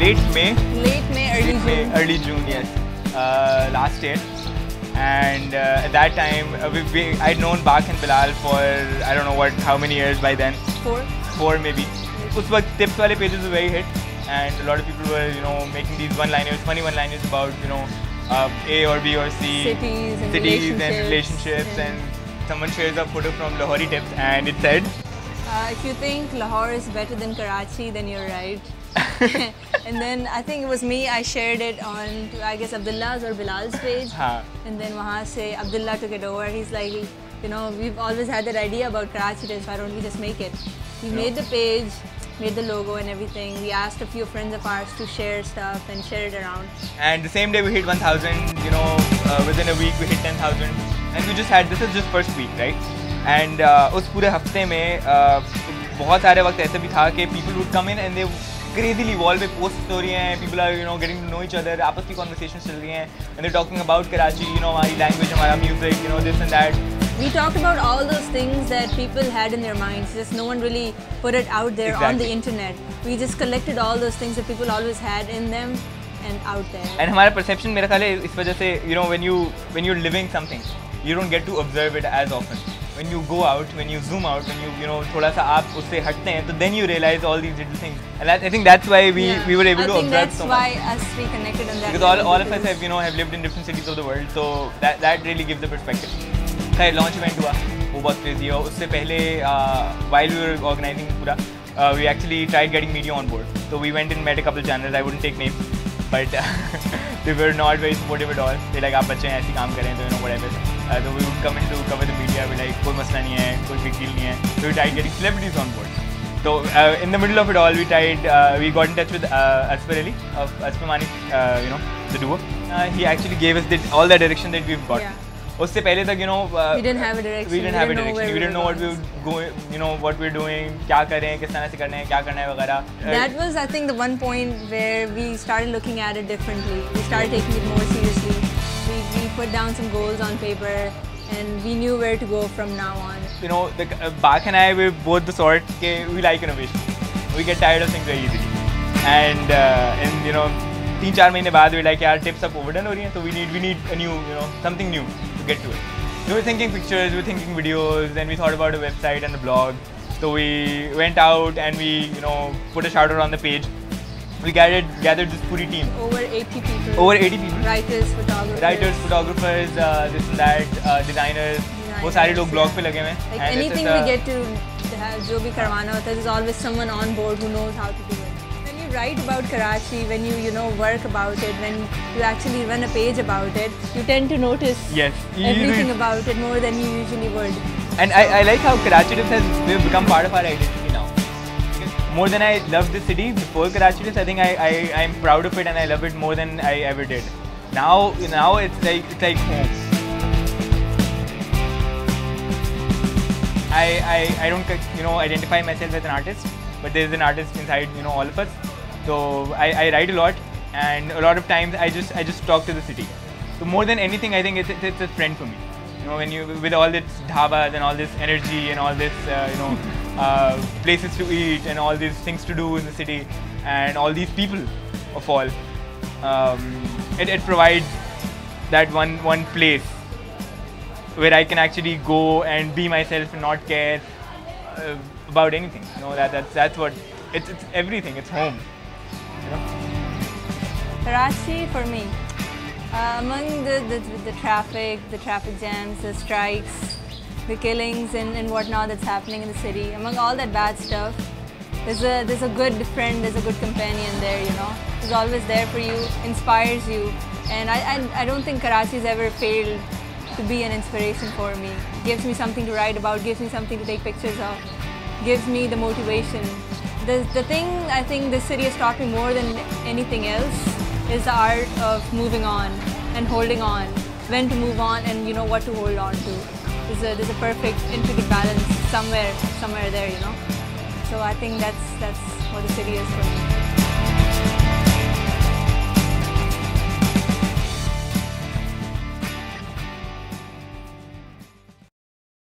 late May. Early June. Yes. Last year. And at that time, I'd known Bak and Bilal for I don't know how many years by then. Four maybe. उस वक्त tips वाले pages were very hit, and a lot of people were making these funny one-liners about A or B or C cities and relationships, and someone shares a photo from Lahori Tips, and it said, if you think Lahore is better than Karachi, then you're right. And then I think it was me, I shared it on, I guess, Abdullah's or Bilal's page. And then wahan se Abdullah took it over. He's like, we've always had that idea about Karachi, so why don't we just make it? We made the page, made the logo and everything. We asked a few friends of ours to share stuff and share it around. And the same day we hit 1,000, within a week we hit 10,000. And we just had, this is just first week, right? And उस पूरे हफ्ते में बहुत सारे वक्त ऐसे भी था कि people would come in and they crazily wall पे post हो रही हैं, people are getting to know each other, आपस की conversations चल रही हैं, and they're talking about Karachi, हमारी language, हमारा music, this and that. We talked about all those things that people had in their minds, just no one really put it out there on the internet. We just collected all those things that people always had in them and out there. And हमारा perception मेरा ख्याल है इस वजह से when you're living something, you don't get to observe it as often. When you go out, when you zoom out, when you थोड़ा सा आप उससे हटते हैं, तो then you realize all these little things. And I think that's why we were able to observe so much. I think that's why we connected on that. Because all of us have lived in different cities of the world, so that really gives the perspective. खैर launch event हुआ, वो बहुत crazy है. उससे पहले while we were organizing पूरा, we actually tried getting media on board. So we went and met a couple channels. I wouldn't take names, but they were not very supportive at all. They like आप बच्चे हैं ऐसे काम करें तो whatever. So we would come in to cover the media. We like कोई मसला नहीं है, कोई big deal नहीं है. So we tried getting celebrities on board. So in the middle of it all, we got in touch with Asfar Ali of Asfar Mani, the duo. He actually gave us all the direction that we've got. उससे पहले तक we didn't have a direction. We didn't know what we would go, what we're doing, क्या करें, किस तरह से करना है, क्या करना है वगैरह. That was, I think, the one point where we started looking at it differently. We started taking it more seriously. We put down some goals on paper, and we knew where to go from now on. Bak and I were both the sort that we like innovation. We get tired of things very easily, and 3-4 महीने बाद we're like यार tips up overdone हो रही हैं, so we need a new something new to get to it. We were thinking pictures, we were thinking videos, then we thought about a website and a blog. So we went out and we put a shout out on the page. We gathered this puri team. Over 80 people. Over 80 people. Writers, photographers, this and that, designers. वो सारे लोग blog पे लगे हुए हैं. Like anything we get to have, जो भी करवाना होता है, there's always someone on board who knows how to do it. When you write about Karachi, when you work about it, when you actually run a page about it, you tend to notice everything about it more than you usually would. And I like how Karachi Tips has become part of our identity now. More than I loved the city before Karachi Tips, I think I'm proud of it and I love it more than I ever did. Now it's like home. I don't identify myself as an artist, but there's an artist inside all of us. So I write a lot, and a lot of times I just talk to the city. So more than anything, I think it's a friend for me. When with all this dhabas and all this energy and all this places to eat and all these things to do in the city and all these people of all, it provides that one place where I can actually go and be myself and not care about anything. That's what it's everything. It's home. Karachi for me, among the traffic jams, the strikes, the killings and whatnot that's happening in the city, among all that bad stuff, there's a good friend, there's a good companion there. Who's always there for you, inspires you, and I don't think Karachi's ever failed to be an inspiration for me. Gives me something to write about, gives me something to take pictures of, gives me the motivation. The thing I think this city has taught me more than anything else is the art of moving on and holding on, when to move on and what to hold on to. There's a perfect intricate balance somewhere there, So I think that's what the city is for me.